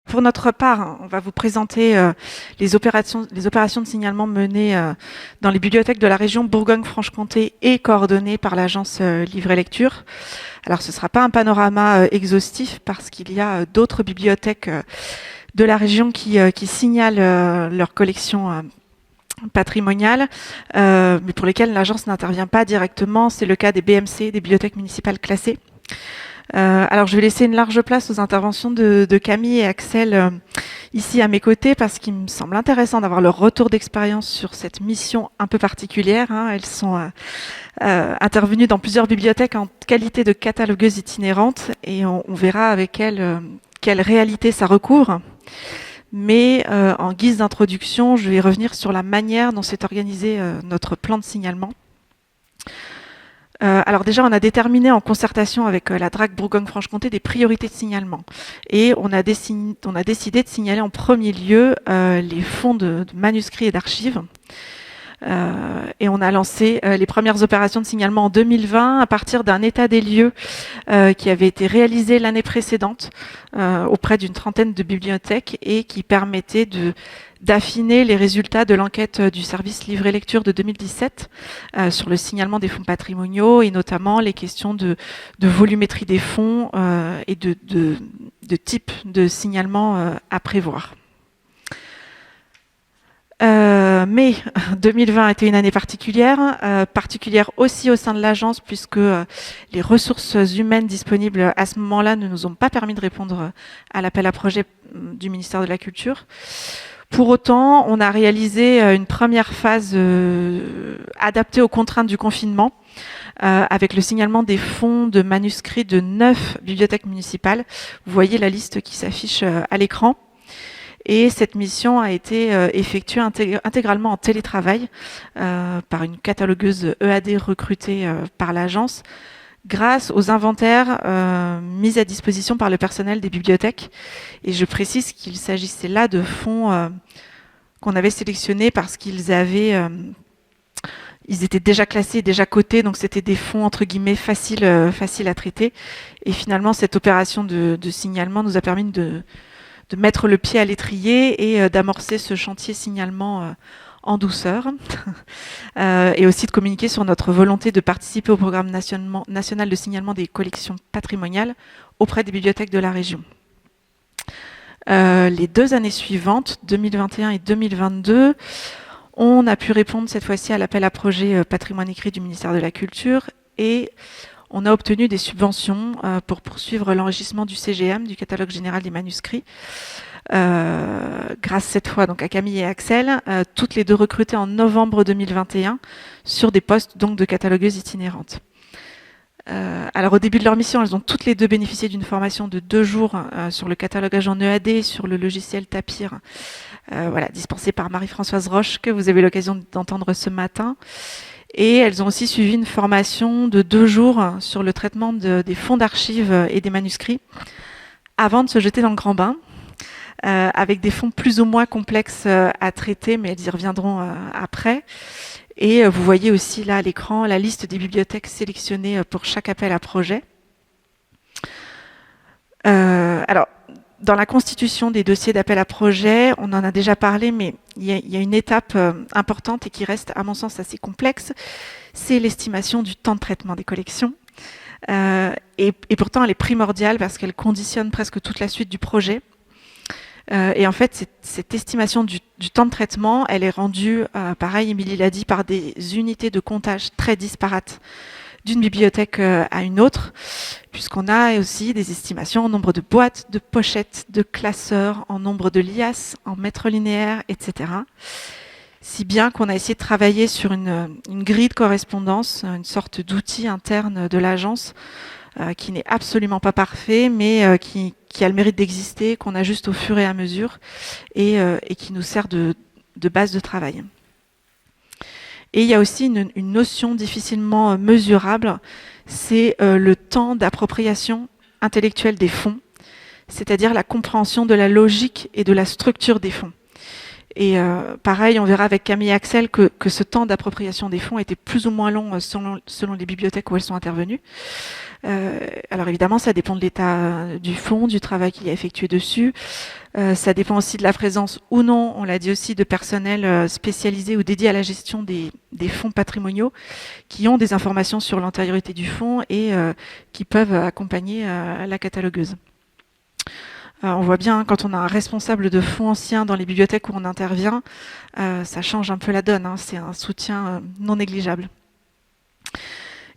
Pour notre part, on va vous présenter les opérations de signalement menées dans les bibliothèques de la région Bourgogne-Franche-Comté et coordonnées par l'agence Livre et Lecture. Alors ce ne sera pas un panorama exhaustif parce qu'il y a d'autres bibliothèques de la région qui signalent leur collection patrimoniale, mais pour lesquelles l'agence n'intervient pas directement. C'est le cas des BMC, des bibliothèques municipales classées. Alors je vais laisser une large place aux interventions de Camille et Axel ici à mes côtés parce qu'il me semble intéressant d'avoir leur retour d'expérience sur cette mission un peu particulière. Elles sont intervenues dans plusieurs bibliothèques en qualité de catalogueuses itinérantes et on verra avec elles quelle réalité ça recouvre. Mais en guise d'introduction, je vais revenir sur la manière dont s'est organisé notre plan de signalement. Alors déjà, on a déterminé en concertation avec la DRAC Bourgogne-Franche-Comté des priorités de signalement. Et on a décidé de signaler en premier lieu les fonds de manuscrits et d'archives. Et on a lancé les premières opérations de signalement en 2020 à partir d'un état des lieux qui avait été réalisé l'année précédente auprès d'une trentaine de bibliothèques et qui permettait d'affiner les résultats de l'enquête du service Livre et Lecture de 2017 sur le signalement des fonds patrimoniaux et notamment les questions de volumétrie des fonds et de type de signalement à prévoir. Mais 2020 a été une année particulière, particulière aussi au sein de l'agence puisque les ressources humaines disponibles à ce moment-là ne nous ont pas permis de répondre à l'appel à projet du ministère de la Culture. Pour autant, on a réalisé une première phase adaptée aux contraintes du confinement avec le signalement des fonds de manuscrits de 9 bibliothèques municipales. Vous voyez la liste qui s'affiche à l'écran. Et cette mission a été effectuée intégralement en télétravail par une catalogueuse EAD recrutée par l'agence grâce aux inventaires mis à disposition par le personnel des bibliothèques. Et je précise qu'il s'agissait là de fonds qu'on avait sélectionnés parce qu'ils étaient déjà classés, déjà cotés, donc c'était des fonds entre guillemets faciles à traiter. Et finalement, cette opération de signalement nous a permis de mettre le pied à l'étrier et d'amorcer ce chantier signalement en douceur et aussi de communiquer sur notre volonté de participer au programme national de signalement des collections patrimoniales auprès des bibliothèques de la région. Les 2 années suivantes, 2021 et 2022, on a pu répondre cette fois-ci à l'appel à projet patrimoine écrit du ministère de la Culture et on a obtenu des subventions pour poursuivre l'enrichissement du CGM, du catalogue général des manuscrits, grâce cette fois donc à Camille et Axel, toutes les deux recrutées en novembre 2021 sur des postes donc de catalogueuses itinérantes. Alors au début de leur mission, elles ont toutes les deux bénéficié d'une formation de 2 jours sur le catalogage en EAD, sur le logiciel Tapir, dispensé par Marie-Françoise Roche, que vous avez l'occasion d'entendre ce matin. Et elles ont aussi suivi une formation de 2 jours sur le traitement des fonds d'archives et des manuscrits avant de se jeter dans le grand bain, avec des fonds plus ou moins complexes à traiter, mais elles y reviendront après. Et vous voyez aussi là à l'écran la liste des bibliothèques sélectionnées pour chaque appel à projet. Alors, dans la constitution des dossiers d'appel à projet, on en a déjà parlé, mais il y a une étape importante et qui reste, à mon sens, assez complexe. C'est l'estimation du temps de traitement des collections. Et pourtant, elle est primordiale parce qu'elle conditionne presque toute la suite du projet. Et en fait, cette estimation du temps de traitement, elle est rendue, pareil, Émilie l'a dit, par des unités de comptage très disparates d'une bibliothèque à une autre, puisqu'on a aussi des estimations en nombre de boîtes, de pochettes, de classeurs, en nombre de liasses, en mètres linéaires, etc. Si bien qu'on a essayé de travailler sur une grille de correspondance, une sorte d'outil interne de l'agence qui n'est absolument pas parfait, mais qui a le mérite d'exister, qu'on ajuste au fur et à mesure et qui nous sert de base de travail. Et il y a aussi une notion difficilement mesurable, c'est le temps d'appropriation intellectuelle des fonds, c'est-à-dire la compréhension de la logique et de la structure des fonds. pareil, on verra avec Camille et Axel que ce temps d'appropriation des fonds était plus ou moins long selon les bibliothèques où elles sont intervenues. Alors évidemment, ça dépend de l'état du fonds, du travail qu'il y a effectué dessus. Ça dépend aussi de la présence ou non, on l'a dit aussi, de personnel spécialisé ou dédié à la gestion des fonds patrimoniaux qui ont des informations sur l'antériorité du fonds et qui peuvent accompagner la catalogueuse. On voit bien, quand on a un responsable de fonds anciens dans les bibliothèques où on intervient, ça change un peu la donne, hein, c'est un soutien non négligeable.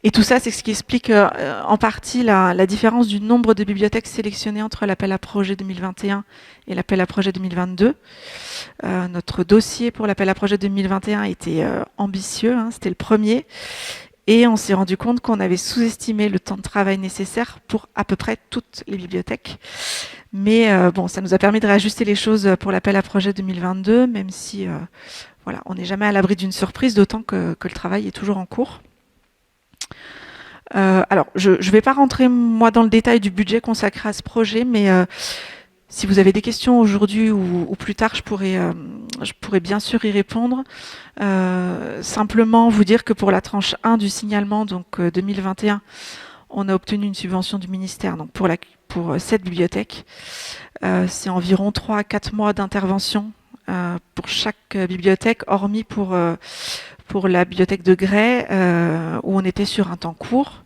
Et tout ça, c'est ce qui explique en partie la différence du nombre de bibliothèques sélectionnées entre l'appel à projet 2021 et l'appel à projet 2022. Notre dossier pour l'appel à projet 2021 était ambitieux, hein, c'était le premier. Et on s'est rendu compte qu'on avait sous-estimé le temps de travail nécessaire pour à peu près toutes les bibliothèques. Mais bon, ça nous a permis de réajuster les choses pour l'appel à projet 2022, même si voilà, on n'est jamais à l'abri d'une surprise, d'autant que le travail est toujours en cours. Alors, je ne vais pas rentrer, moi, dans le détail du budget consacré à ce projet, mais si vous avez des questions aujourd'hui ou plus tard, je pourrais bien sûr y répondre. Simplement vous dire que pour la tranche 1 du signalement, donc 2021, on a obtenu une subvention du ministère donc pour cette bibliothèque. C'est environ 3 à 4 mois d'intervention pour chaque bibliothèque, hormis pour la bibliothèque de Grès, où on était sur un temps court.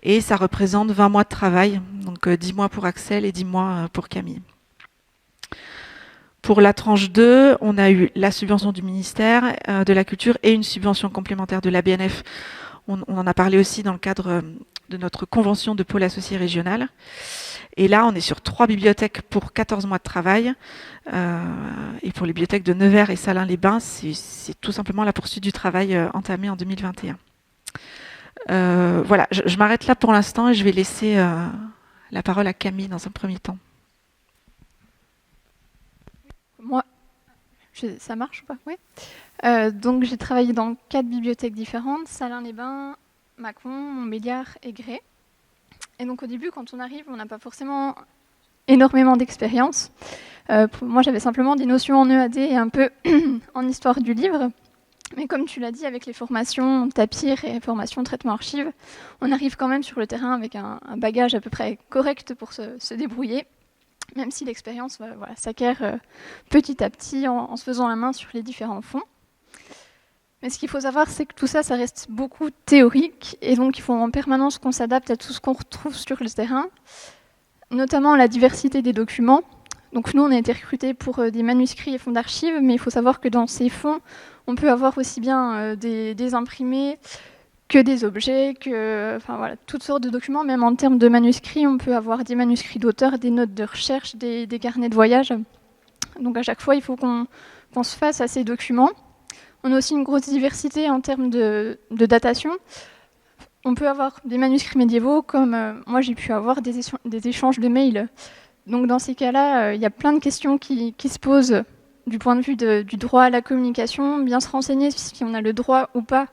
Et ça représente 20 mois de travail, donc 10 mois pour Axel et 10 mois pour Camille. Pour la tranche 2, on a eu la subvention du ministère de la Culture et une subvention complémentaire de la BNF. On en a parlé aussi dans le cadre de notre convention de pôle associé régional. Et là, on est sur 3 bibliothèques pour 14 mois de travail. Et pour les bibliothèques de Nevers et Salins-les-Bains, c'est tout simplement la poursuite du travail entamé en 2021. Voilà, je m'arrête là pour l'instant et je vais laisser la parole à Camille dans un premier temps. Moi, ça marche ou pas? Oui. Donc j'ai travaillé dans 4 bibliothèques différentes, Salins-les-Bains, Mâcon, Montbéliard et Grès. Et donc au début, quand on arrive, on n'a pas forcément énormément d'expérience. Moi, j'avais simplement des notions en EAD et un peu en histoire du livre. Mais comme tu l'as dit, avec les formations TAPIR et formations traitement archives, on arrive quand même sur le terrain avec un bagage à peu près correct pour se débrouiller, même si l'expérience s'acquiert petit à petit en se faisant la main sur les différents fonds. Mais ce qu'il faut savoir, c'est que tout ça, ça reste beaucoup théorique, et donc il faut en permanence qu'on s'adapte à tout ce qu'on retrouve sur le terrain, notamment la diversité des documents. Donc nous, on a été recrutés pour des manuscrits et fonds d'archives, mais il faut savoir que dans ces fonds, on peut avoir aussi bien des imprimés que des objets, toutes sortes de documents. Même en termes de manuscrits, on peut avoir des manuscrits d'auteurs, des notes de recherche, des carnets de voyage. Donc à chaque fois, il faut qu'on se fasse à ces documents. On a aussi une grosse diversité en termes de datation. On peut avoir des manuscrits médiévaux, comme moi j'ai pu avoir des échanges de mails. Donc dans ces cas-là, il y a plein de questions qui se posent du point de vue du droit à la communication, bien se renseigner si on a le droit ou pas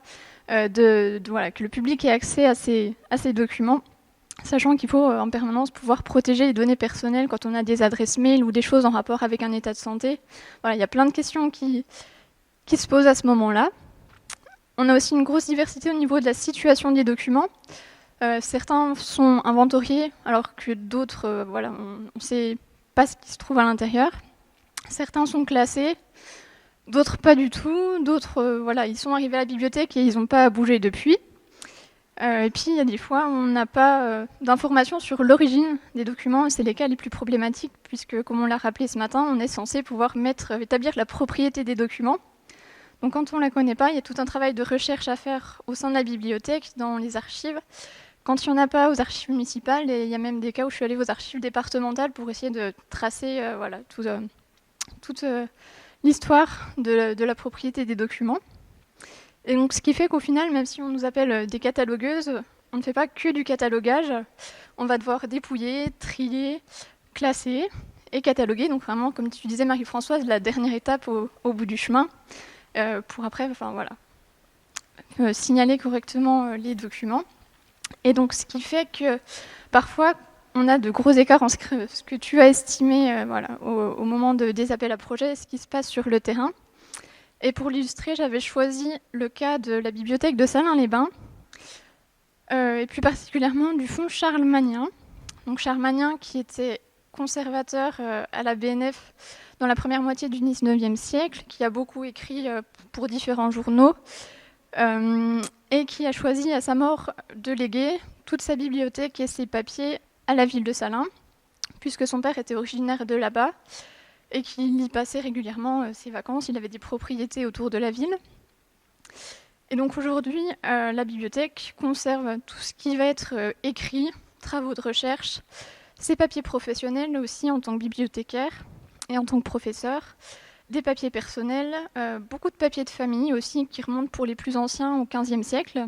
que le public ait accès à ces documents, sachant qu'il faut en permanence pouvoir protéger les données personnelles quand on a des adresses mail ou des choses en rapport avec un état de santé. Voilà, il y a plein de questions qui se posent à ce moment-là. On a aussi une grosse diversité au niveau de la situation des documents. Certains sont inventoriés, alors que d'autres, on ne sait pas ce qui se trouve à l'intérieur. Certains sont classés, d'autres pas du tout. D'autres, ils sont arrivés à la bibliothèque et ils n'ont pas bougé depuis. Et puis, il y a des fois, on n'a pas d'informations sur l'origine des documents, et c'est les cas les plus problématiques, puisque, comme on l'a rappelé ce matin, on est censé pouvoir établir la propriété des documents. Donc quand on ne la connaît pas, il y a tout un travail de recherche à faire au sein de la bibliothèque, dans les archives. Quand il n'y en a pas aux archives municipales, et il y a même des cas où je suis allée aux archives départementales pour essayer de tracer toute l'histoire de la propriété des documents. Et donc ce qui fait qu'au final, même si on nous appelle des catalogueuses, on ne fait pas que du catalogage. On va devoir dépouiller, trier, classer et cataloguer. Donc vraiment, comme tu disais Marie-Françoise, la dernière étape au bout du chemin. Pour après, signaler correctement les documents. Et donc, ce qui fait que parfois, on a de gros écarts en ce que tu as estimé au moment des appels à projets et ce qui se passe sur le terrain. Et pour l'illustrer, j'avais choisi le cas de la bibliothèque de Salins-les-Bains, et plus particulièrement du fonds Charles Magnin. Donc Charles Magnin qui était conservateur à la BNF dans la première moitié du 19e siècle, qui a beaucoup écrit pour différents journaux, et qui a choisi à sa mort de léguer toute sa bibliothèque et ses papiers à la ville de Salins, puisque son père était originaire de là-bas et qu'il y passait régulièrement ses vacances. Il avait des propriétés autour de la ville. Et donc aujourd'hui, la bibliothèque conserve tout ce qui va être écrit, travaux de recherche, ses papiers professionnels aussi en tant que bibliothécaire et en tant que professeur, des papiers personnels, beaucoup de papiers de famille aussi qui remontent pour les plus anciens au XVe siècle.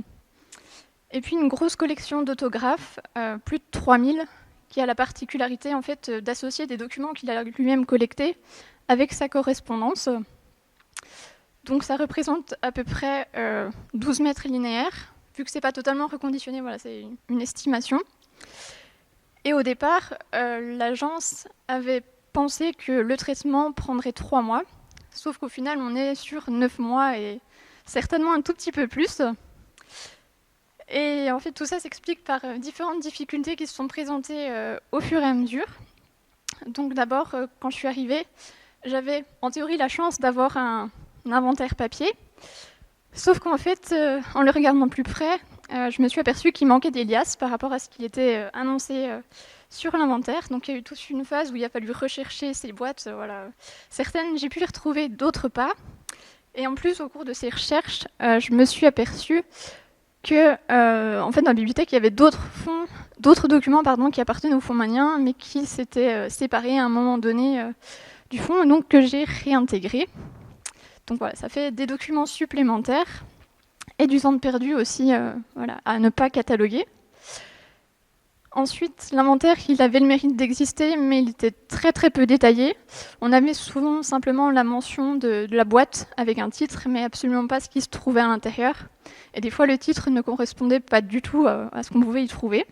Et puis une grosse collection d'autographes, plus de 3000, qui a la particularité en fait d'associer des documents qu'il a lui-même collectés avec sa correspondance. Donc ça représente à peu près 12 mètres linéaires, vu que c'est pas totalement reconditionné, voilà, c'est une estimation. Et au départ, l'agence avait pensé que le traitement prendrait 3 mois, sauf qu'au final on est sur 9 mois et certainement un tout petit peu plus. Et en fait, tout ça s'explique par différentes difficultés qui se sont présentées au fur et à mesure. Donc d'abord, quand je suis arrivée, j'avais en théorie la chance d'avoir un inventaire papier. Sauf qu'en fait, en le regardant plus près, je me suis aperçue qu'il manquait des liasses par rapport à ce qui était annoncé sur l'inventaire. Donc il y a eu toute une phase où il a fallu rechercher ces boîtes. Voilà. Certaines, j'ai pu les retrouver, d'autres pas. Et en plus, au cours de ces recherches, je me suis aperçue que, en fait, dans la bibliothèque, il y avait d'autres documents qui appartenaient au fonds Magnin, mais qui s'étaient séparés à un moment donné du fonds, donc que j'ai réintégré. Donc voilà, ça fait des documents supplémentaires et du temps de perdu aussi à ne pas cataloguer. Ensuite, l'inventaire, il avait le mérite d'exister, mais il était très très peu détaillé. On avait souvent simplement la mention de la boîte avec un titre, mais absolument pas ce qui se trouvait à l'intérieur. Et des fois, le titre ne correspondait pas du tout à ce qu'on pouvait y trouver.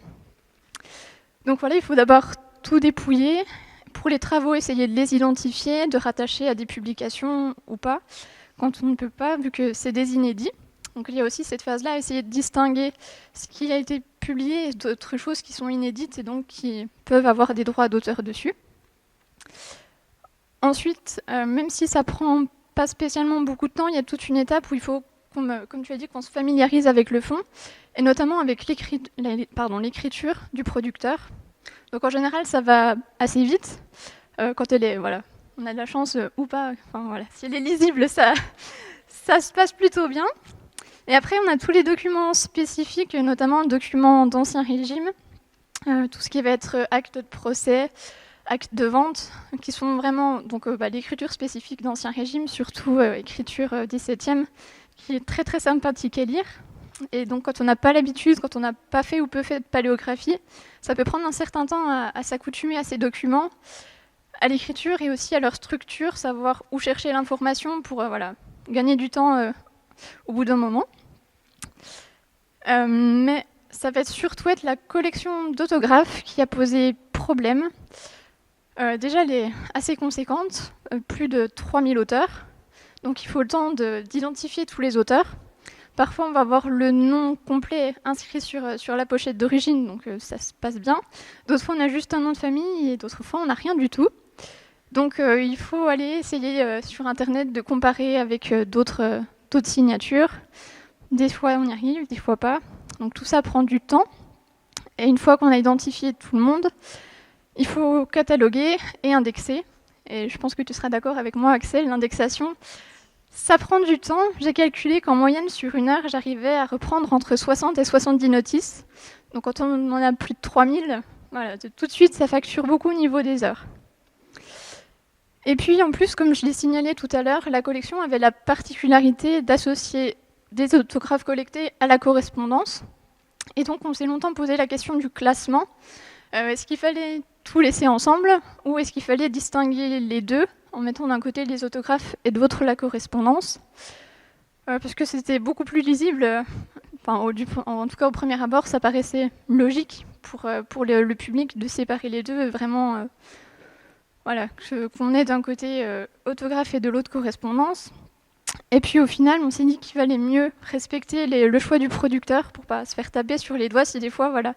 Donc voilà, il faut d'abord tout dépouiller. Pour les travaux, essayer de les identifier, de rattacher à des publications ou pas, quand on ne peut pas, vu que c'est des inédits. Donc il y a aussi cette phase-là, essayer de distinguer ce qui a été publié et d'autres choses qui sont inédites et donc qui peuvent avoir des droits d'auteur dessus. Ensuite, même si ça prend pas spécialement beaucoup de temps, il y a toute une étape où il faut, comme tu as dit, qu'on se familiarise avec le fond, et notamment avec l'écriture du producteur. Donc en général, ça va assez vite, quand elle est, voilà, on a de la chance ou pas, enfin voilà, si elle est lisible, ça se passe plutôt bien. Et après, on a tous les documents spécifiques, notamment documents d'Ancien Régime, tout ce qui va être acte de procès, acte de vente, qui sont vraiment l'écriture spécifique d'Ancien Régime, surtout écriture 17e, qui est très très sympathique à lire. Et donc quand on n'a pas l'habitude, quand on n'a pas fait ou peu fait de paléographie, ça peut prendre un certain temps à s'accoutumer à ces documents, à l'écriture et aussi à leur structure, savoir où chercher l'information pour gagner du temps au bout d'un moment. Mais ça va surtout être la collection d'autographes qui a posé problème. Déjà, elle est assez conséquente, plus de 3000 auteurs. Donc il faut le temps d'identifier tous les auteurs. Parfois, on va avoir le nom complet inscrit sur la pochette d'origine, donc ça se passe bien. D'autres fois, on a juste un nom de famille et d'autres fois, on n'a rien du tout. Donc il faut aller essayer sur Internet de comparer avec d'autres signatures. Des fois, on y arrive, des fois pas. Donc tout ça prend du temps. Et une fois qu'on a identifié tout le monde, il faut cataloguer et indexer. Et je pense que tu seras d'accord avec moi, Axel, l'indexation, ça prend du temps. J'ai calculé qu'en moyenne, sur une heure, j'arrivais à reprendre entre 60 et 70 notices. Donc quand on en a plus de 3000, voilà, tout de suite, ça facture beaucoup au niveau des heures. Et puis, en plus, comme je l'ai signalé tout à l'heure, la collection avait la particularité d'associer des autographes collectés à la correspondance. Et donc, on s'est longtemps posé la question du classement. Est-ce qu'il fallait tout laisser ensemble ou est-ce qu'il fallait distinguer les deux en mettant d'un côté les autographes et de l'autre la correspondance, parce que c'était beaucoup plus lisible, en tout cas au premier abord, ça paraissait logique pour le public de séparer les deux, vraiment, voilà, qu'on ait d'un côté autographe et de l'autre correspondance. Et puis au final, on s'est dit qu'il valait mieux respecter le choix du producteur pour pas se faire taper sur les doigts si des fois, voilà,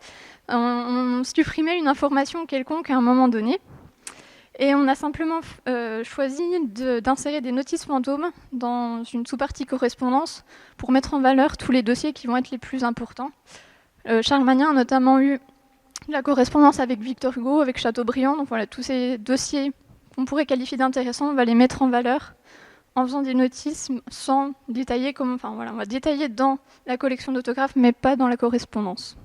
on supprimait une information quelconque à un moment donné. Et on a simplement choisi d'insérer des notices fantômes dans une sous-partie correspondance pour mettre en valeur tous les dossiers qui vont être les plus importants. Charles Magnin a notamment eu la correspondance avec Victor Hugo, avec Chateaubriand. Donc voilà, tous ces dossiers qu'on pourrait qualifier d'intéressants, on va les mettre en valeur en faisant des notices sans détailler enfin voilà, on va détailler dans la collection d'autographes, mais pas dans la correspondance.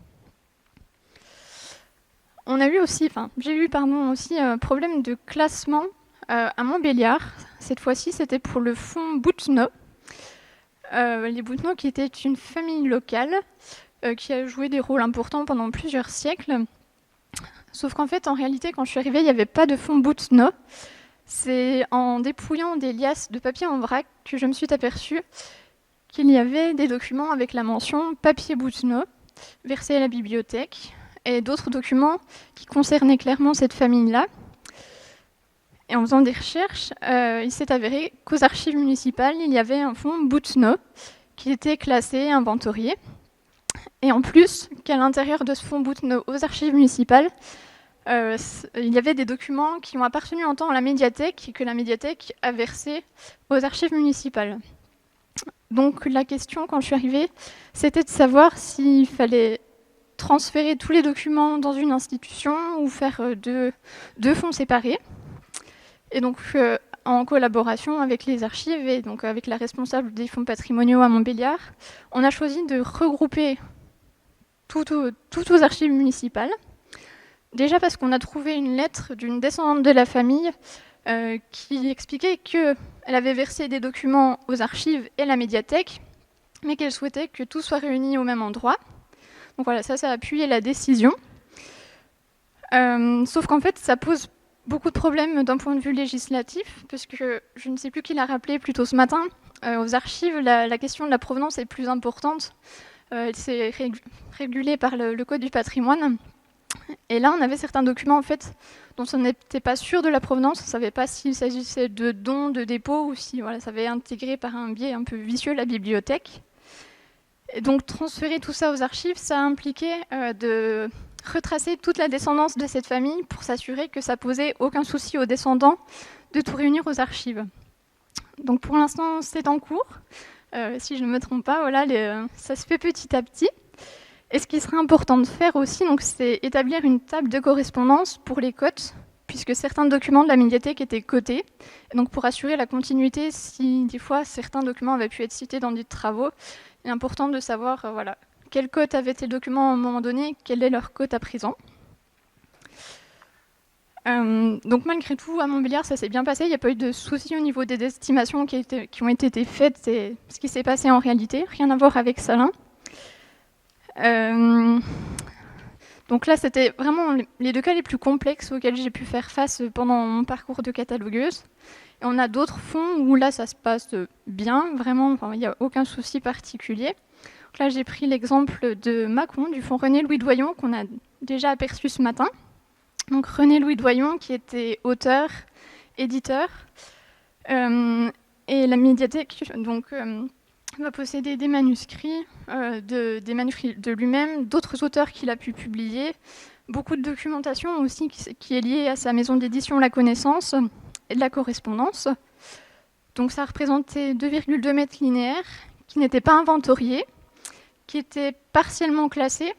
J'ai eu aussi un problème de classement à Montbéliard. Cette fois-ci, c'était pour le fonds Bouthenot. Les Bouthenot qui étaient une famille locale qui a joué des rôles importants pendant plusieurs siècles. Sauf qu'en fait, en réalité, quand je suis arrivée, il n'y avait pas de fonds Bouthenot. C'est en dépouillant des liasses de papier en vrac que je me suis aperçue qu'il y avait des documents avec la mention papier Bouthenot versés à la bibliothèque et d'autres documents qui concernaient clairement cette famille-là. Et en faisant des recherches, il s'est avéré qu'aux archives municipales, il y avait un fonds Bouthenot qui était classé, inventorié. Et en plus, qu'à l'intérieur de ce fonds Bouthenot aux archives municipales, il y avait des documents qui ont appartenu un temps à la médiathèque et que la médiathèque a versé aux archives municipales. Donc la question, quand je suis arrivée, c'était de savoir s'il fallait transférer tous les documents dans une institution ou faire deux fonds séparés. Et donc, en collaboration avec les archives et donc avec la responsable des fonds patrimoniaux à Montbéliard, on a choisi de regrouper tout aux archives municipales. Déjà parce qu'on a trouvé une lettre d'une descendante de la famille qui expliquait qu'elle avait versé des documents aux archives et à la médiathèque, mais qu'elle souhaitait que tout soit réuni au même endroit. Donc voilà, ça a appuyé la décision. Sauf qu'en fait, ça pose beaucoup de problèmes d'un point de vue législatif, parce que je ne sais plus qui l'a rappelé plus tôt ce matin, aux archives, la question de la provenance est plus importante. C'est régulé par le Code du patrimoine. Et là, on avait certains documents en fait, dont on n'était pas sûr de la provenance, on ne savait pas s'il s'agissait de dons, de dépôts, ou si ça avait intégré par un biais un peu vicieux la bibliothèque. Et donc transférer tout ça aux archives, ça a impliqué de retracer toute la descendance de cette famille pour s'assurer que ça posait aucun souci aux descendants de tout réunir aux archives. Donc pour l'instant, c'est en cours. Si je ne me trompe pas, ça se fait petit à petit. Et ce qui serait important de faire aussi, c'est établir une table de correspondance pour les cotes, puisque certains documents de la médiathèque étaient cotés. Et donc pour assurer la continuité, si des fois certains documents avaient pu être cités dans des travaux, il est important de savoir quelle cote avait tel document à un moment donné, quelle est leur cote à présent. Donc malgré tout, à Montbéliard, ça s'est bien passé. Il n'y a pas eu de soucis au niveau des estimations qui ont été faites. C'est ce qui s'est passé en réalité, rien à voir avec Salins. Donc là, c'était vraiment les deux cas les plus complexes auxquels j'ai pu faire face pendant mon parcours de catalogueuse. Et on a d'autres fonds où là, ça se passe bien, vraiment, il n'y a aucun souci particulier. Donc là, j'ai pris l'exemple de Mâcon, du fonds René-Louis Doyon, qu'on a déjà aperçu ce matin. Donc René-Louis Doyon, qui était auteur, éditeur, et la médiathèque va posséder des manuscrits de lui-même, d'autres auteurs qu'il a pu publier, beaucoup de documentation aussi qui est liée à sa maison d'édition La Connaissance et de la correspondance. Donc ça représentait 2,2 mètres linéaires qui n'étaient pas inventoriés, qui étaient partiellement classés.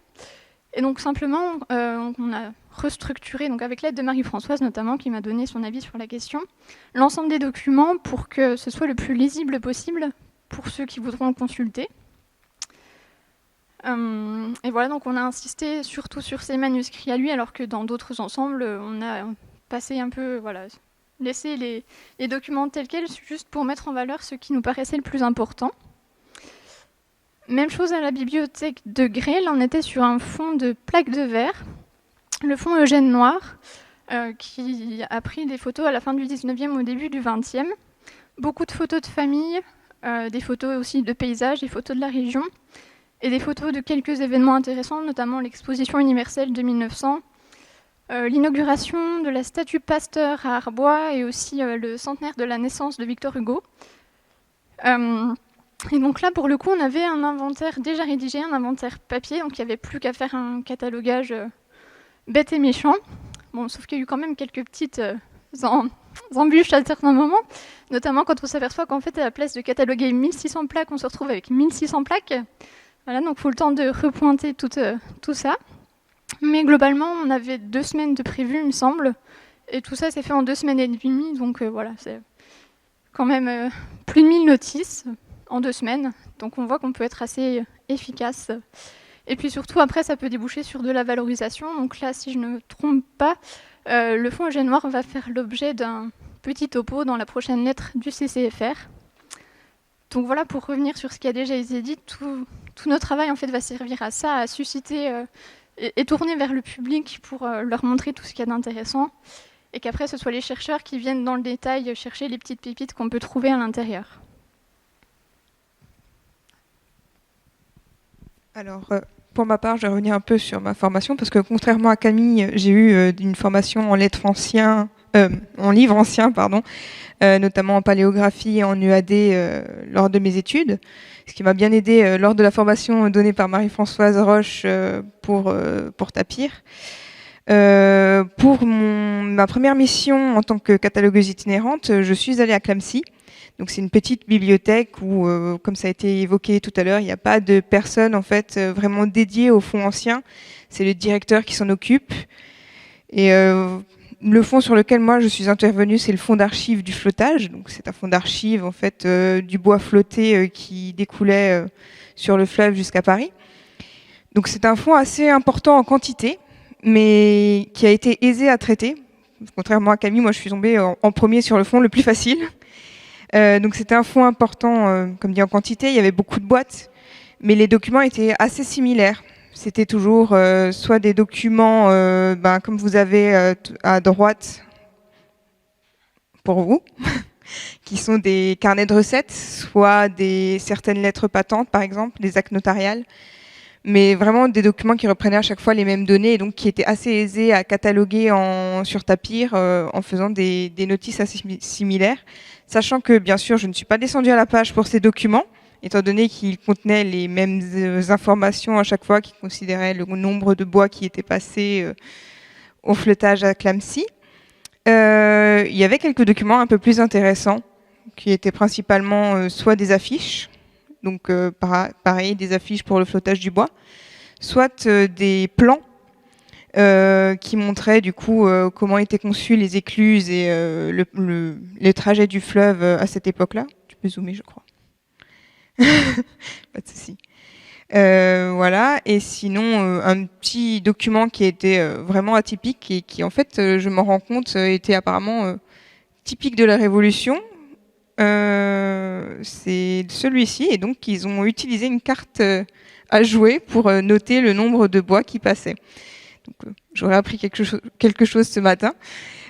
Et donc simplement, on a restructuré, donc avec l'aide de Marie-Françoise notamment, qui m'a donné son avis sur la question, l'ensemble des documents pour que ce soit le plus lisible possible pour ceux qui voudront le consulter. Et voilà, donc on a insisté surtout sur ces manuscrits à lui, alors que dans d'autres ensembles, on a passé un peu, laissé les documents tels quels, juste pour mettre en valeur ce qui nous paraissait le plus important. Même chose à la bibliothèque de Grès, là on était sur un fond de plaques de verre, le fond Eugène Noir, qui a pris des photos à la fin du 19e, au début du 20e. Beaucoup de photos de famille, des photos aussi de paysages, des photos de la région. et des photos de quelques événements intéressants, notamment l'exposition universelle de 1900, l'inauguration de la statue Pasteur à Arbois et aussi le centenaire de la naissance de Victor Hugo. Et donc là, pour le coup, on avait un inventaire déjà rédigé, un inventaire papier, donc il n'y avait plus qu'à faire un catalogage bête et méchant. Bon, sauf qu'il y a eu quand même quelques petites embûches à certains moments, notamment quand on s'aperçoit qu'en fait, à la place de cataloguer 1600 plaques, on se retrouve avec 1600 plaques. Voilà, donc il faut le temps de repointer tout ça. Mais globalement, on avait 2 semaines de prévu, il me semble, et tout ça s'est fait en 2 semaines et demie, donc voilà, c'est quand même plus de 1000 notices en 2 semaines, donc on voit qu'on peut être assez efficace. Et puis surtout, après, ça peut déboucher sur de la valorisation. Donc là, si je ne me trompe pas, le fonds Eugène Noir va faire l'objet d'un petit topo dans la prochaine lettre du CCFR. Donc voilà, pour revenir sur ce qui a déjà été dit, tout notre travail en fait va servir à ça, à susciter et tourner vers le public pour leur montrer tout ce qu'il y a d'intéressant, et qu'après, ce soit les chercheurs qui viennent dans le détail chercher les petites pépites qu'on peut trouver à l'intérieur. Alors, pour ma part, je vais revenir un peu sur ma formation, parce que contrairement à Camille, j'ai eu une formation en livres anciens, notamment en paléographie et en EAD lors de mes études, ce qui m'a bien aidé lors de la formation donnée par Marie-Françoise Roche pour Tapir. Pour ma première mission en tant que catalogueuse itinérante, je suis allée à Clamecy. Donc c'est une petite bibliothèque où, comme ça a été évoqué tout à l'heure, il n'y a pas de personne en fait vraiment dédiée au fonds ancien. C'est le directeur qui s'en occupe. Et le fonds sur lequel moi je suis intervenue, c'est le fonds d'archives du flottage. Donc c'est un fonds d'archives en fait du bois flotté qui découlait sur le fleuve jusqu'à Paris. Donc c'est un fonds assez important en quantité, mais qui a été aisé à traiter. Contrairement à Camille, moi je suis tombée en premier sur le fonds le plus facile. Donc c'était un fonds important, comme dit en quantité, il y avait beaucoup de boîtes, mais les documents étaient assez similaires. C'était toujours soit des documents, comme vous avez à droite pour vous, qui sont des carnets de recettes, soit certaines lettres patentes, par exemple, des actes notariales, mais vraiment des documents qui reprenaient à chaque fois les mêmes données et donc qui étaient assez aisés à cataloguer sur Tapir en faisant des notices assez similaires. Sachant que, bien sûr, je ne suis pas descendue à la page pour ces documents, étant donné qu'ils contenaient les mêmes informations à chaque fois, qui considéraient le nombre de bois qui était passé au flottage à Clamecy. Il y avait quelques documents un peu plus intéressants, qui étaient principalement soit des affiches, donc pareil, des affiches pour le flottage du bois, soit des plans qui montrait du coup comment étaient conçues les écluses et les trajets du fleuve à cette époque-là. Tu peux zoomer, je crois. Pas de souci. Voilà. Et sinon, un petit document qui était vraiment atypique et qui, en fait, je m'en rends compte, était apparemment typique de la Révolution. C'est celui-ci. Et donc, ils ont utilisé une carte à jouer pour noter le nombre de bois qui passaient. Donc, j'aurais appris quelque chose ce matin.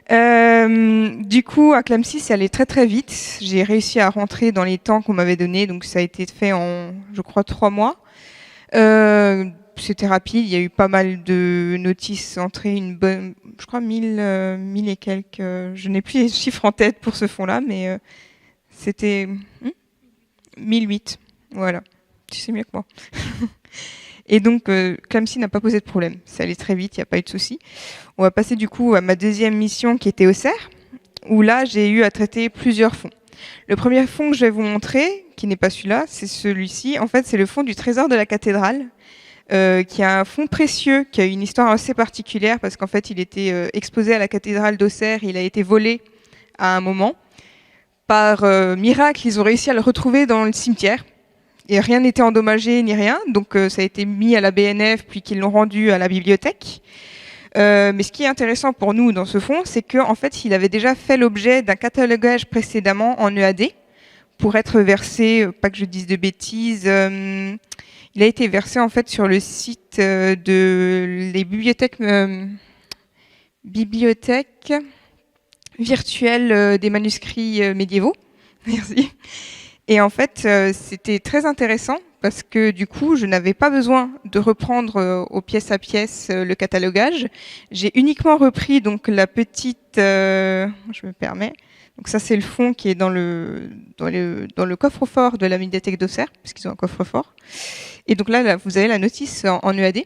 Du coup, à Clamecy, c'est allé très très vite. J'ai réussi à rentrer dans les temps qu'on m'avait donnés, donc ça a été fait en, je crois, 3 mois. C'était rapide, il y a eu pas mal de notices entrées, une bonne, je crois 1000 et quelques. Je n'ai plus les chiffres en tête pour ce fonds-là, mais c'était 1008. Voilà, tu sais mieux que moi. Et donc, Clamecy n'a pas posé de problème. Ça allait très vite, il n'y a pas eu de souci. On va passer du coup à ma deuxième mission qui était au CERF, où là, j'ai eu à traiter plusieurs fonds. Le premier fonds que je vais vous montrer, qui n'est pas celui-là, c'est celui-ci. En fait, c'est le fonds du Trésor de la cathédrale, qui est un fonds précieux, qui a une histoire assez particulière, parce qu'en fait, il était exposé à la cathédrale d'Auxerre, il a été volé à un moment. Par miracle, ils ont réussi à le retrouver dans le cimetière. Et rien n'était endommagé ni rien, donc ça a été mis à la BNF, puis qu'ils l'ont rendu à la bibliothèque. Mais ce qui est intéressant pour nous dans ce fonds, c'est qu'en fait, il avait déjà fait l'objet d'un catalogage précédemment en EAD, pour être versé, pas que je dise de bêtises, il a été versé en fait sur le site de les bibliothèques virtuelles des manuscrits médiévaux. Merci. Et en fait, c'était très intéressant parce que du coup, je n'avais pas besoin de reprendre au pièce à pièce le catalogage. J'ai uniquement repris donc la petite, je me permets. Donc ça, c'est le fond qui est dans le coffre-fort de la médiathèque d'Auxerre, puisqu'ils ont un coffre-fort. Et donc là, vous avez la notice en EAD.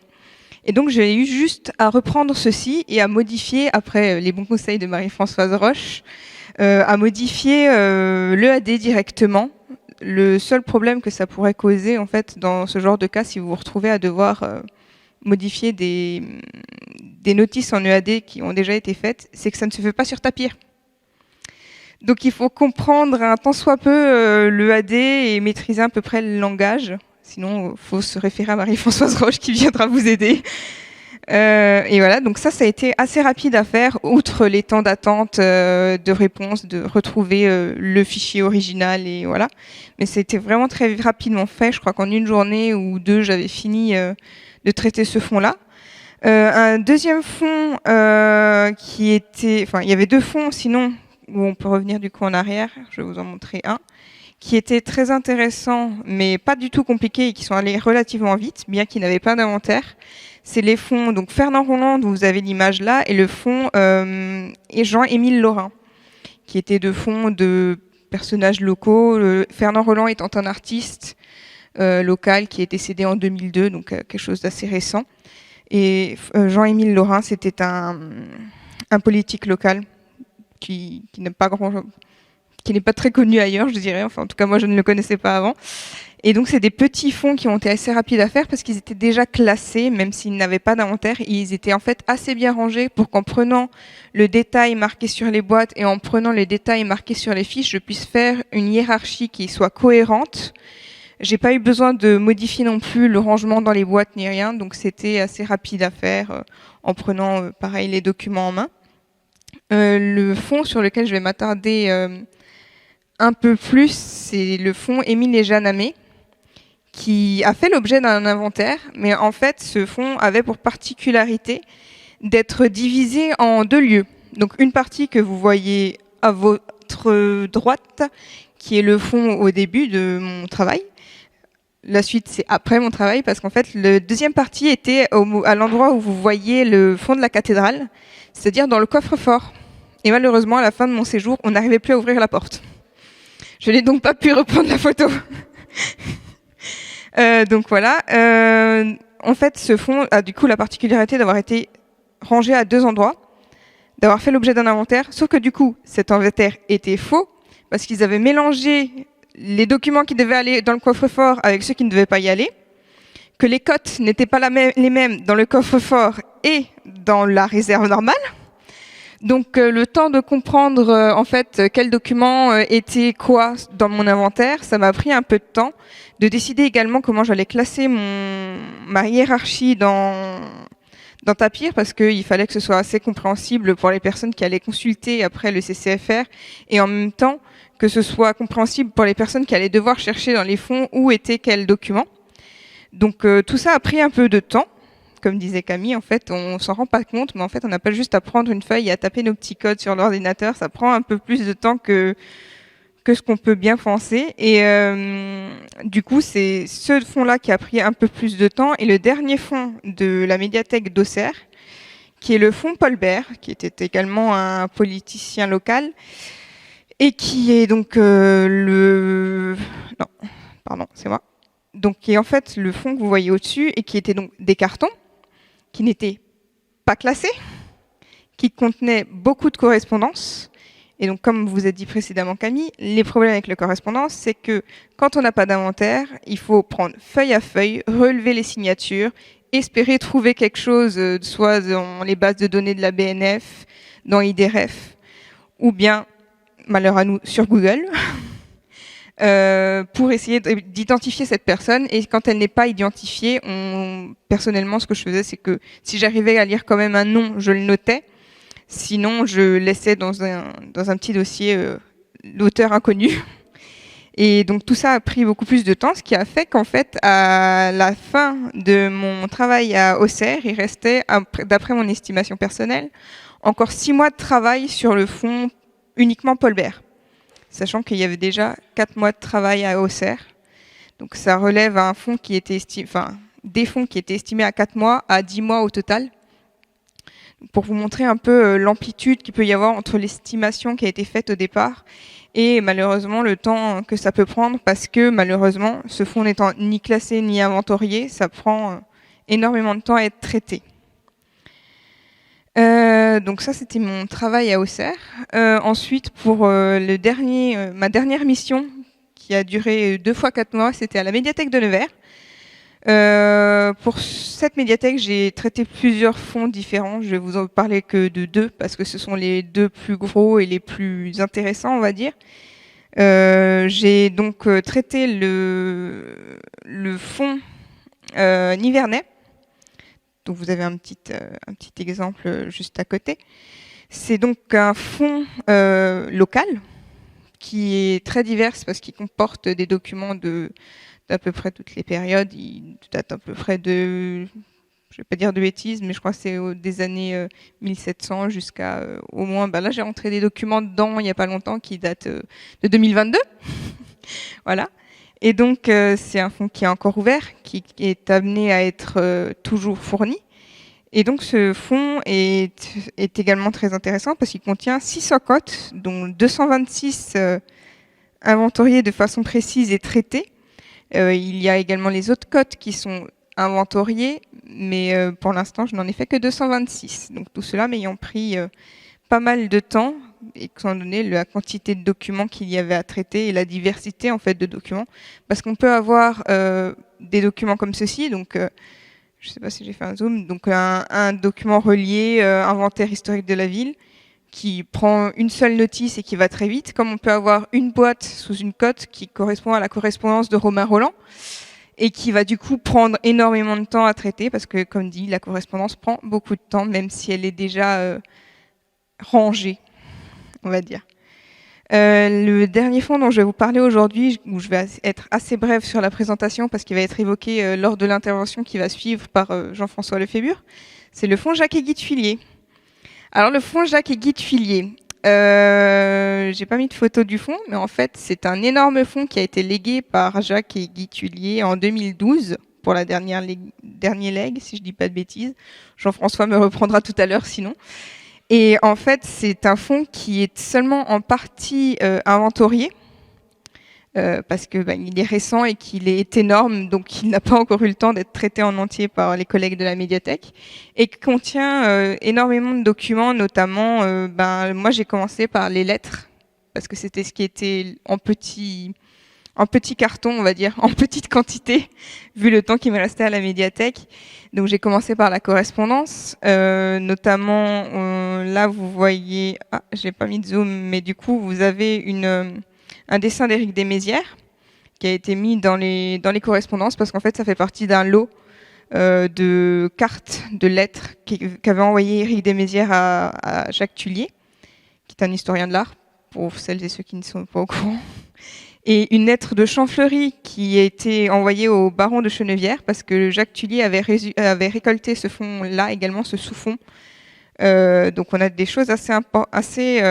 Et donc, j'ai eu juste à reprendre ceci et à modifier, après les bons conseils de Marie-Françoise Roche, à modifier l'EAD directement. Le seul problème que ça pourrait causer, en fait, dans ce genre de cas, si vous vous retrouvez à devoir modifier des notices en EAD qui ont déjà été faites, c'est que ça ne se fait pas sur tapis. Donc, il faut comprendre un tant soit peu l'EAD et maîtriser à peu près le langage. Sinon, il faut se référer à Marie-Françoise Roche qui viendra vous aider. Et voilà, donc ça a été assez rapide à faire, outre les temps d'attente de réponse, de retrouver le fichier original et voilà. Mais c'était vraiment très rapidement fait. Je crois qu'en une journée ou deux, j'avais fini de traiter ce fond-là. Un deuxième fond qui était... Enfin, il y avait deux fonds, sinon, où on peut revenir du coup en arrière. Je vais vous en montrer un qui était très intéressant, mais pas du tout compliqué et qui sont allés relativement vite, bien qu'ils n'avaient pas d'inventaire. C'est les fonds, donc Fernand Roland, dont vous avez l'image là, et le fonds Jean-Émile Laurin, qui étaient deux fonds de personnages locaux. Fernand Roland étant un artiste local qui est décédé en 2002, donc quelque chose d'assez récent. Et Jean-Émile Laurin, c'était un politique local qui n'a pas qui n'est pas très connu ailleurs, je dirais. Enfin, en tout cas, moi, je ne le connaissais pas avant. Et donc, c'est des petits fonds qui ont été assez rapides à faire parce qu'ils étaient déjà classés, même s'ils n'avaient pas d'inventaire. Ils étaient en fait assez bien rangés pour qu'en prenant le détail marqué sur les boîtes et en prenant les détails marqués sur les fiches, je puisse faire une hiérarchie qui soit cohérente. J'ai pas eu besoin de modifier non plus le rangement dans les boîtes ni rien, donc c'était assez rapide à faire en prenant, pareil, les documents en main. Le fond sur lequel je vais m'attarder un peu plus, c'est le fonds Émile et Jeanne Amé, qui a fait l'objet d'un inventaire, mais en fait, ce fonds avait pour particularité d'être divisé en deux lieux. Donc, une partie que vous voyez à votre droite, qui est le fond au début de mon travail. La suite, c'est après mon travail, parce qu'en fait, la deuxième partie était à l'endroit où vous voyez le fond de la cathédrale, c'est-à-dire dans le coffre-fort. Et malheureusement, à la fin de mon séjour, on n'arrivait plus à ouvrir la porte. Je n'ai donc pas pu reprendre la photo. Donc voilà. En fait, ce fonds a du coup la particularité d'avoir été rangé à deux endroits, d'avoir fait l'objet d'un inventaire, sauf que du coup, cet inventaire était faux, parce qu'ils avaient mélangé les documents qui devaient aller dans le coffre-fort avec ceux qui ne devaient pas y aller, que les cotes n'étaient pas les mêmes dans le coffre-fort et dans la réserve normale. Donc le temps de comprendre en fait quel document était quoi dans mon inventaire, ça m'a pris un peu de temps. De décider également comment j'allais classer ma hiérarchie dans Tapir, parce qu'il fallait que ce soit assez compréhensible pour les personnes qui allaient consulter après le CCFR, et en même temps que ce soit compréhensible pour les personnes qui allaient devoir chercher dans les fonds où était quel document. Donc tout ça a pris un peu de temps. Comme disait Camille, en fait, on s'en rend pas compte, mais en fait, on n'a pas juste à prendre une feuille et à taper nos petits codes sur l'ordinateur. Ça prend un peu plus de temps que ce qu'on peut bien penser. Et du coup, c'est ce fonds-là qui a pris un peu plus de temps. Et le dernier fonds de la médiathèque d'Auxerre, qui est le fonds Paul Bert, qui était également un politicien local, et qui est donc Non, pardon, c'est moi. Donc, qui est en fait le fonds que vous voyez au-dessus, et qui était donc des cartons, qui n'étaient pas classés, qui contenaient beaucoup de correspondances. Et donc, comme vous a dit précédemment Camille, les problèmes avec la correspondance, c'est que quand on n'a pas d'inventaire, il faut prendre feuille à feuille, relever les signatures, espérer trouver quelque chose, soit dans les bases de données de la BNF, dans IDRF, ou bien, malheur à nous, sur Google, pour essayer d'identifier cette personne. Et quand elle n'est pas identifiée, personnellement, ce que je faisais, c'est que si j'arrivais à lire quand même un nom, je le notais. Sinon, je laissais dans un petit dossier l'auteur inconnu. Et donc tout ça a pris beaucoup plus de temps, ce qui a fait qu'en fait, à la fin de mon travail à Auxerre, il restait, d'après mon estimation personnelle, encore 6 mois de travail sur le fond uniquement Paul Bert. sachant qu'il y avait déjà 4 mois de travail à Auxerre. Donc ça relève à un fonds qui était des fonds qui étaient estimés à 4 mois, à 10 mois au total. Pour vous montrer un peu l'amplitude qu'il peut y avoir entre l'estimation qui a été faite au départ et malheureusement le temps que ça peut prendre, parce que malheureusement, ce fonds n'étant ni classé ni inventorié, ça prend énormément de temps à être traité. Donc ça, c'était mon travail à Auxerre. Ensuite, pour ma dernière mission, qui a duré 2 fois 4 mois, c'était à la médiathèque de Nevers. Pour cette médiathèque, j'ai traité plusieurs fonds différents. Je vais vous en parler que de 2, parce que ce sont les 2 plus gros et les plus intéressants, on va dire. J'ai donc traité le fonds nivernais. Donc vous avez un petit exemple juste à côté. C'est donc un fonds local qui est très divers parce qu'il comporte des documents d'à peu près toutes les périodes. Il date à peu près de, je vais pas dire de bêtises, mais je crois que c'est des années 1700 jusqu'à au moins, là j'ai rentré des documents dedans il n'y a pas longtemps qui datent de 2022. Voilà. Et donc c'est un fonds qui est encore ouvert, qui est amené à être toujours fourni. Et donc ce fonds est également très intéressant parce qu'il contient 600 cotes, dont 226 inventoriées de façon précise et traitées. Il y a également les autres cotes qui sont inventoriées, mais pour l'instant, je n'en ai fait que 226. Donc tout cela m'ayant pris pas mal de temps, étant donné la quantité de documents qu'il y avait à traiter et la diversité en fait de documents. Parce qu'on peut avoir des documents comme ceci, donc je ne sais pas si j'ai fait un zoom, donc un document relié, inventaire historique de la ville, qui prend une seule notice et qui va très vite, comme on peut avoir une boîte sous une cote qui correspond à la correspondance de Romain Rolland, et qui va du coup prendre énormément de temps à traiter, parce que comme dit, la correspondance prend beaucoup de temps, même si elle est déjà rangée, on va dire. Le dernier fonds dont je vais vous parler aujourd'hui, où je vais être assez brève sur la présentation parce qu'il va être évoqué lors de l'intervention qui va suivre par Jean-François Lefébure, c'est le fonds Jacques et Guy Tuillier. Alors le fonds Jacques et Guy Tuillier, j'ai pas mis de photo du fonds, mais en fait c'est un énorme fonds qui a été légué par Jacques et Guy Tuillier en 2012 pour la dernier leg, si je dis pas de bêtises. Jean-François me reprendra tout à l'heure sinon. Et en fait, c'est un fonds qui est seulement en partie inventorié, parce que il est récent et qu'il est énorme, donc il n'a pas encore eu le temps d'être traité en entier par les collègues de la médiathèque, et qui contient énormément de documents, notamment, moi j'ai commencé par les lettres, parce que c'était ce qui était en petit carton, on va dire, en petite quantité, vu le temps qui me restait à la médiathèque. Donc j'ai commencé par la correspondance, notamment là vous voyez, j'ai pas mis de zoom, mais du coup vous avez un dessin d'Éric Desmézières qui a été mis dans les correspondances parce qu'en fait ça fait partie d'un lot de cartes, de lettres qu'avait envoyé Éric Desmézières à Jacques Tuillier, qui est un historien de l'art, pour celles et ceux qui ne sont pas au courant. Et une lettre de Champfleury qui a été envoyée au baron de Chenevière parce que Jacques Tuillier avait récolté ce fonds-là, également ce sous-fonds. Donc on a des choses assez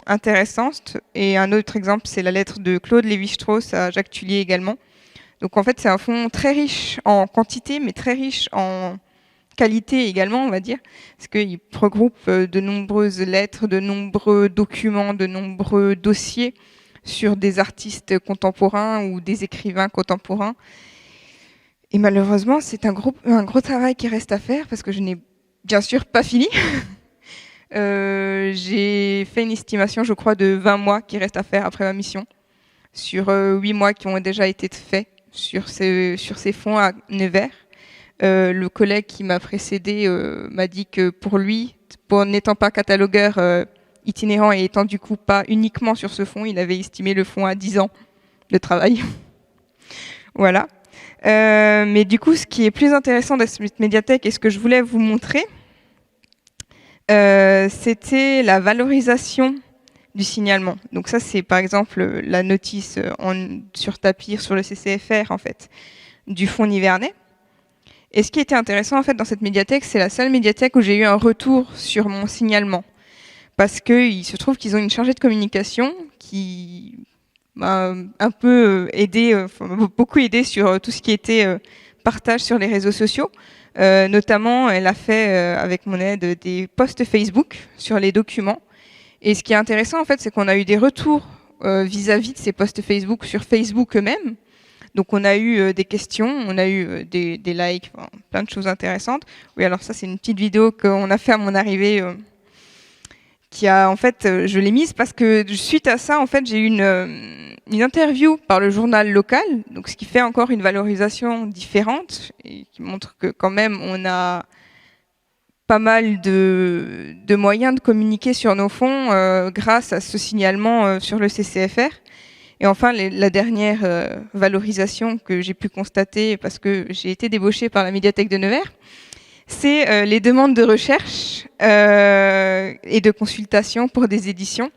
intéressantes. Et un autre exemple, c'est la lettre de Claude Lévi-Strauss à Jacques Tuillier également. Donc en fait, c'est un fonds très riche en quantité, mais très riche en qualité également, on va dire, parce qu'il regroupe de nombreuses lettres, de nombreux documents, de nombreux dossiers sur des artistes contemporains ou des écrivains contemporains. Et malheureusement, c'est un gros travail qui reste à faire parce que je n'ai bien sûr pas fini. J'ai fait une estimation, je crois, de 20 mois qui reste à faire après ma mission, sur 8 mois qui ont déjà été faits sur ces fonds à Nevers. Le collègue qui m'a précédé m'a dit que pour lui, n'étant pas catalogueur itinérant et étant du coup pas uniquement sur ce fonds, il avait estimé le fonds à 10 ans de travail. Voilà. Mais du coup, ce qui est plus intéressant de cette médiathèque et ce que je voulais vous montrer, c'était la valorisation du signalement. Donc ça, c'est par exemple la notice sur Tapir, sur le CCFR en fait, du fonds nivernais. Et ce qui était intéressant en fait dans cette médiathèque, c'est la seule médiathèque où j'ai eu un retour sur mon signalement. parce qu'il se trouve qu'ils ont une chargée de communication qui m'a un peu aidé, beaucoup aidé sur tout ce qui était partage sur les réseaux sociaux. Notamment, elle a fait, avec mon aide, des posts Facebook sur les documents. Et ce qui est intéressant, en fait, c'est qu'on a eu des retours vis-à-vis de ces posts Facebook sur Facebook eux-mêmes. Donc, on a eu des questions, on a eu des likes, enfin, plein de choses intéressantes. Oui, alors ça, c'est une petite vidéo qu'on a fait à mon arrivée, qui a, en fait, je l'ai mise parce que suite à ça, en fait, j'ai eu une interview par le journal local, donc ce qui fait encore une valorisation différente et qui montre que quand même, on a pas mal de moyens de communiquer sur nos fonds grâce à ce signalement sur le CCFR. Et enfin, la dernière valorisation que j'ai pu constater, parce que j'ai été débauchée par la médiathèque de Nevers, c'est les demandes de recherche et de consultation pour des éditions.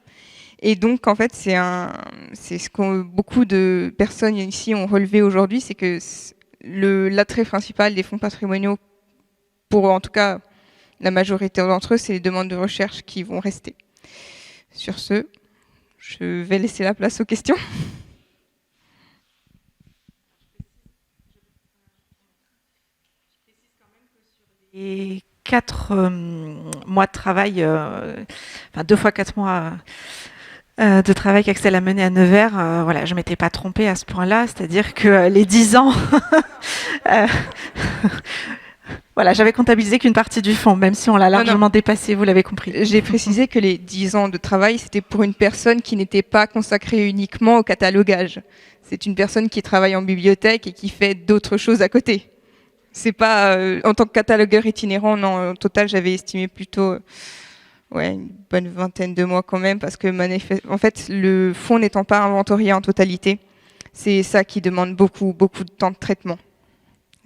Et donc, en fait, c'est ce que beaucoup de personnes ici ont relevé aujourd'hui, c'est que l'attrait principal des fonds patrimoniaux, pour en tout cas la majorité d'entre eux, c'est les demandes de recherche qui vont rester. Sur ce, je vais laisser la place aux questions. Et 4 mois de travail, 2 fois 4 mois de travail qu'Axel a mené à Nevers, voilà, je m'étais pas trompée à ce point-là, c'est-à-dire que les 10 ans, voilà, j'avais comptabilisé qu'une partie du fonds, même si on l'a largement dépassé, vous l'avez compris. J'ai précisé que les 10 ans de travail, c'était pour une personne qui n'était pas consacrée uniquement au catalogage. C'est une personne qui travaille en bibliothèque et qui fait d'autres choses à côté. C'est pas en tant que catalogueur itinérant, non, au total, j'avais estimé plutôt une bonne vingtaine de mois quand même, parce que en fait, le fonds n'étant pas inventorié en totalité, c'est ça qui demande beaucoup de temps de traitement.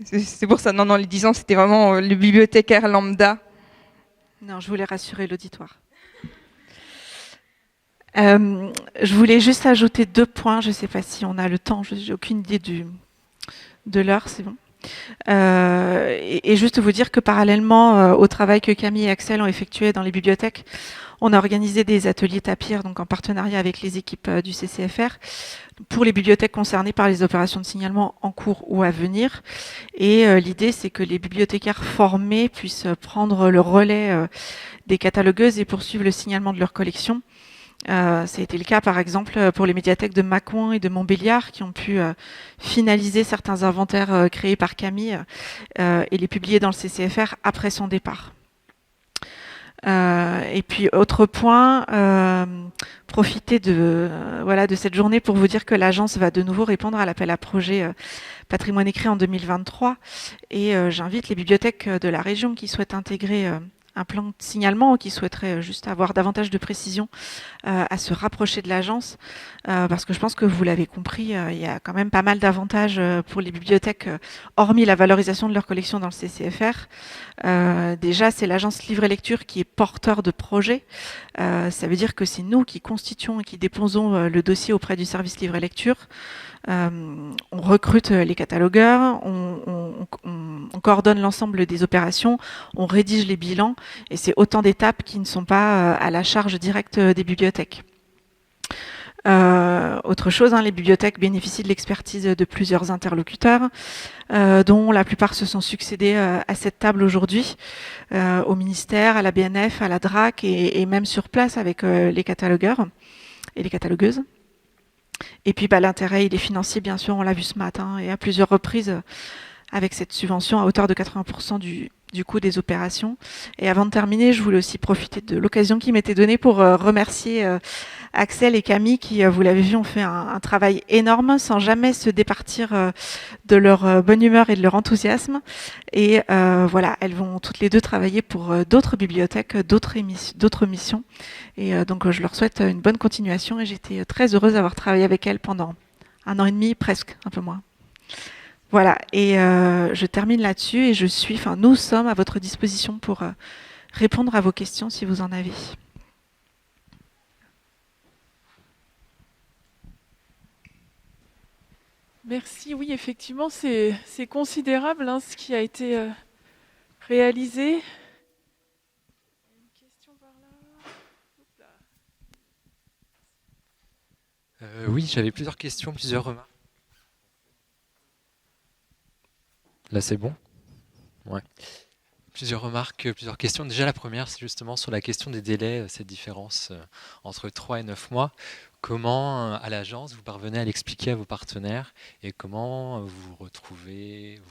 C'est pour ça, non, les 10 ans, c'était vraiment le bibliothécaire lambda. Non, je voulais rassurer l'auditoire. Je voulais juste ajouter 2 points, je ne sais pas si on a le temps, je n'ai aucune idée de l'heure, c'est bon. Et juste vous dire que parallèlement au travail que Camille et Axel ont effectué dans les bibliothèques, on a organisé des ateliers Tapir, donc en partenariat avec les équipes du CCFR, pour les bibliothèques concernées par les opérations de signalement en cours ou à venir. Et l'idée, c'est que les bibliothécaires formés puissent prendre le relais des catalogueuses et poursuivre le signalement de leur collection. Ça a été le cas, par exemple, pour les médiathèques de Mâcon et de Montbéliard, qui ont pu finaliser certains inventaires créés par Camille et les publier dans le CCFR après son départ. Et puis, autre point, profiter de cette journée pour vous dire que l'agence va de nouveau répondre à l'appel à projet Patrimoine écrit en 2023. Et j'invite les bibliothèques de la région qui souhaitent intégrer un plan de signalement, qui souhaiterait juste avoir davantage de précision à se rapprocher de l'agence, parce que je pense que vous l'avez compris, il y a quand même pas mal d'avantages pour les bibliothèques, hormis la valorisation de leur collection dans le CCFR. Déjà, c'est l'agence Livre et Lecture qui est porteur de projet. Ça veut dire que c'est nous qui constituons et qui déposons le dossier auprès du service Livre et Lecture. On recrute les catalogueurs, on coordonne l'ensemble des opérations, on rédige les bilans, et c'est autant d'étapes qui ne sont pas à la charge directe des bibliothèques. Autre chose, les bibliothèques bénéficient de l'expertise de plusieurs interlocuteurs, dont la plupart se sont succédés à cette table aujourd'hui, au ministère, à la BNF, à la DRAC, et même sur place avec les catalogueurs et les catalogueuses. Et puis l'intérêt, il est financier, bien sûr, on l'a vu ce matin, et à plusieurs reprises, avec cette subvention à hauteur de 80% du coût des opérations. Et avant de terminer, je voulais aussi profiter de l'occasion qui m'était donnée pour remercier Axel et Camille qui, vous l'avez vu, ont fait un travail énorme sans jamais se départir de leur bonne humeur et de leur enthousiasme. Et voilà, elles vont toutes les deux travailler pour d'autres bibliothèques, d'autres missions. Et donc je leur souhaite une bonne continuation et j'étais très heureuse d'avoir travaillé avec elles pendant 1 an et demi, presque, un peu moins. Voilà, et je termine là-dessus et nous sommes à votre disposition pour répondre à vos questions si vous en avez. Merci, oui, effectivement, c'est considérable ce qui a été réalisé. Une question par là. Oui, j'avais plusieurs questions, plusieurs remarques. Là, c'est bon? Ouais. Plusieurs remarques, plusieurs questions. Déjà, la première, c'est justement sur la question des délais, cette différence entre 3 et 9 mois. Comment, à l'agence, vous parvenez à l'expliquer à vos partenaires et comment vous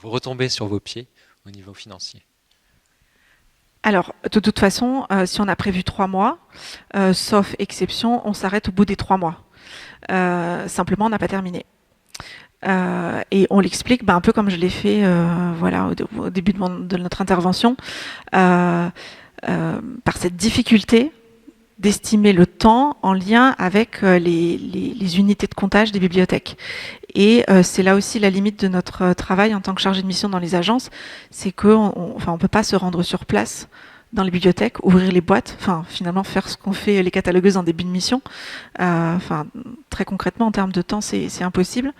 retombez sur vos pieds au niveau financier? Alors, de toute façon, si on a prévu 3 mois, sauf exception, on s'arrête au bout des 3 mois. Simplement, on n'a pas terminé. Et on l'explique un peu comme je l'ai fait voilà, au début de notre intervention, par cette difficulté d'estimer le temps en lien avec les unités de comptage des bibliothèques. Et c'est là aussi la limite de notre travail en tant que chargé de mission dans les agences, c'est qu'on ne peut pas se rendre sur place dans les bibliothèques, ouvrir les boîtes, finalement faire ce qu'ont fait les catalogueuses en début de mission. Très concrètement, en termes de temps, c'est impossible.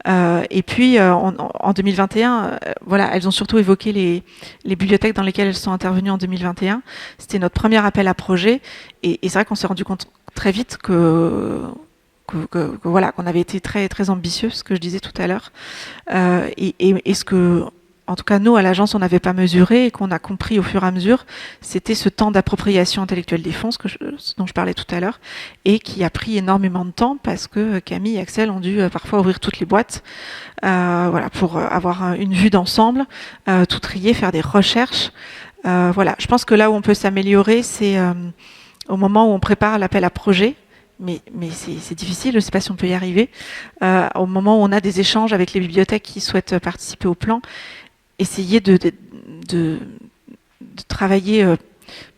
Et puis, en 2021, voilà, elles ont surtout évoqué les bibliothèques dans lesquelles elles sont intervenues en 2021. C'était notre premier appel à projet. Et c'est vrai qu'on s'est rendu compte très vite voilà, qu'on avait été très, très ambitieux, ce que je disais tout à l'heure. Et ce que, en tout cas, nous, à l'agence, on n'avait pas mesuré et qu'on a compris au fur et à mesure, c'était ce temps d'appropriation intellectuelle des fonds, dont je parlais tout à l'heure, et qui a pris énormément de temps parce que Camille et Axel ont dû parfois ouvrir toutes les boîtes voilà, pour avoir une vue d'ensemble, tout trier, faire des recherches. Voilà. Je pense que là où on peut s'améliorer, c'est au moment où on prépare l'appel à projet. Mais c'est difficile, je ne sais pas si on peut y arriver. Au moment où on a des échanges avec les bibliothèques qui souhaitent participer au plan, essayer de travailler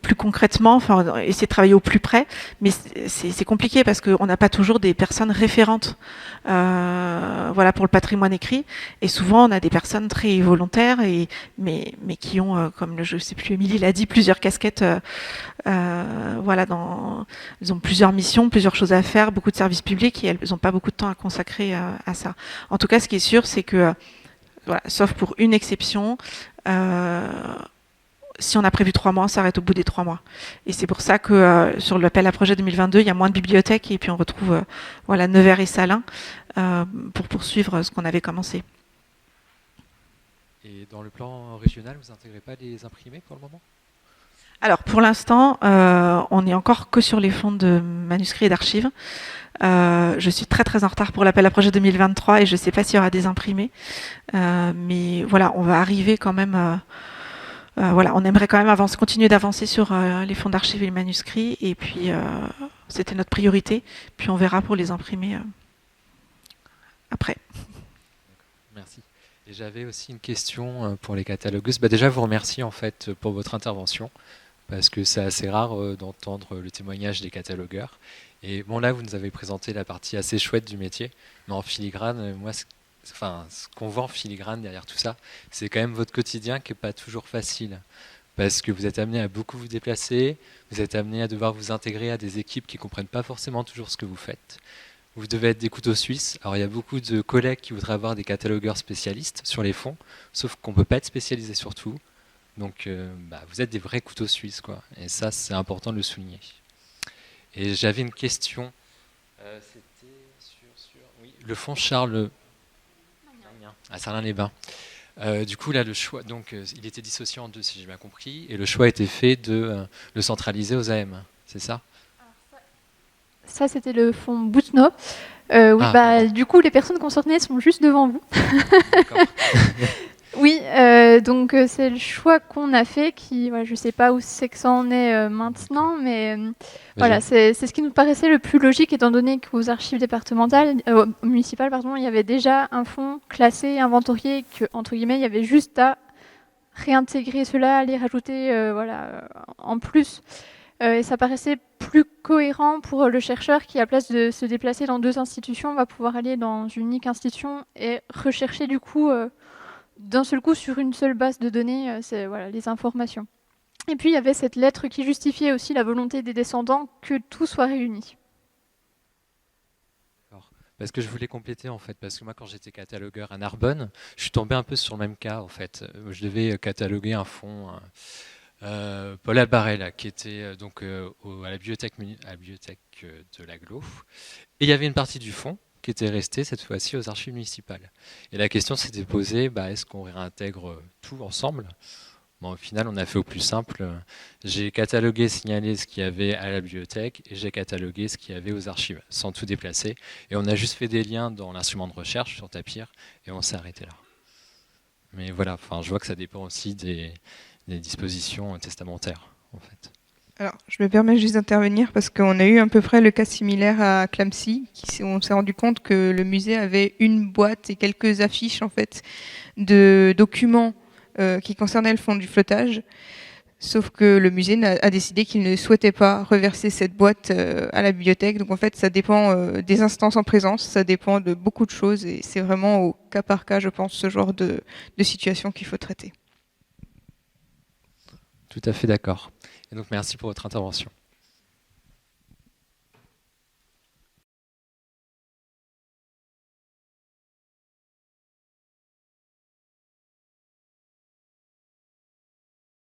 plus concrètement, essayer de travailler au plus près, mais c'est compliqué parce qu'on n'a pas toujours des personnes référentes voilà, pour le patrimoine écrit, et souvent on a des personnes très volontaires, mais qui ont, comme je ne sais plus, Émilie l'a dit, plusieurs casquettes, voilà, ils ont plusieurs missions, plusieurs choses à faire, beaucoup de services publics, et elles n'ont pas beaucoup de temps à consacrer à ça. En tout cas, ce qui est sûr, c'est que voilà, sauf pour une exception, si on a prévu 3 mois, on s'arrête au bout des 3 mois. Et c'est pour ça que sur l'appel à projet 2022, il y a moins de bibliothèques et puis on retrouve voilà, Nevers et Salins pour poursuivre ce qu'on avait commencé. Et dans le plan régional, vous n'intégrez pas les imprimés pour le moment? Alors pour l'instant, on n'est encore que sur les fonds de manuscrits et d'archives. Je suis très très en retard pour l'appel à projet 2023 et je ne sais pas s'il y aura des imprimés. Mais voilà, on va arriver quand même... voilà, on aimerait quand même continuer d'avancer sur les fonds d'archives et les manuscrits. Et puis, c'était notre priorité. Puis on verra pour les imprimer après. Merci. Et j'avais aussi une question pour les catalogueuses. Déjà, vous remercie en fait pour votre intervention, parce que c'est assez rare d'entendre le témoignage des catalogueurs. Et bon, là, vous nous avez présenté la partie assez chouette du métier, mais en filigrane, moi, ce qu'on voit en filigrane derrière tout ça, c'est quand même votre quotidien qui n'est pas toujours facile, parce que vous êtes amené à beaucoup vous déplacer, vous êtes amené à devoir vous intégrer à des équipes qui ne comprennent pas forcément toujours ce que vous faites. Vous devez être des couteaux suisses. Alors il y a beaucoup de collègues qui voudraient avoir des catalogueurs spécialistes sur les fonds, sauf qu'on ne peut pas être spécialisé sur tout. Donc vous êtes des vrais couteaux suisses, quoi. Et ça, c'est important de le souligner. Et j'avais une question. C'était sur oui, le fonds Charles à Sarlin-les-Bains. Du coup, là, le choix, donc, il était dissocié en deux, si j'ai bien compris, et le choix a été fait de le centraliser aux AM, c'est ça? Ça, c'était le fonds Boutno. Oui, du coup, les personnes concernées sont juste devant vous. Oui, donc c'est le choix qu'on a fait, je ne sais pas où c'est que ça en est maintenant, mais voilà, c'est ce qui nous paraissait le plus logique, étant donné qu'aux archives municipales, il y avait déjà un fonds classé, inventorié, que, entre guillemets, il y avait juste à réintégrer cela, à les rajouter en plus. Et ça paraissait plus cohérent pour le chercheur qui, à place de se déplacer dans 2 institutions, va pouvoir aller dans une unique institution et rechercher du coup... d'un seul coup, sur une seule base de données, les informations. Et puis, il y avait cette lettre qui justifiait aussi la volonté des descendants que tout soit réuni. Parce que je voulais compléter, en fait, parce que moi, quand j'étais catalogueur à Narbonne, je suis tombé un peu sur le même cas, en fait. Je devais cataloguer un fonds Paul Albarella, qui était à la bibliothèque, de l'Agglo. Et il y avait une partie du fonds qui était restée cette fois-ci aux archives municipales. Et la question s'était posée, est-ce qu'on réintègre tout ensemble? Au final, on a fait au plus simple. J'ai catalogué, signalé ce qu'il y avait à la bibliothèque et j'ai catalogué ce qu'il y avait aux archives, sans tout déplacer. Et on a juste fait des liens dans l'instrument de recherche sur Tapir et on s'est arrêté là. Mais voilà, je vois que ça dépend aussi des dispositions testamentaires, en fait. Alors, je me permets juste d'intervenir parce qu'on a eu à peu près le cas similaire à Clamcy. On s'est rendu compte que le musée avait une boîte et quelques affiches en fait de documents qui concernaient le fond du flottage. Sauf que le musée a décidé qu'il ne souhaitait pas reverser cette boîte à la bibliothèque. Donc en fait, ça dépend des instances en présence, ça dépend de beaucoup de choses et c'est vraiment au cas par cas, je pense, ce genre de situation qu'il faut traiter. Tout à fait d'accord. Et donc merci pour votre intervention.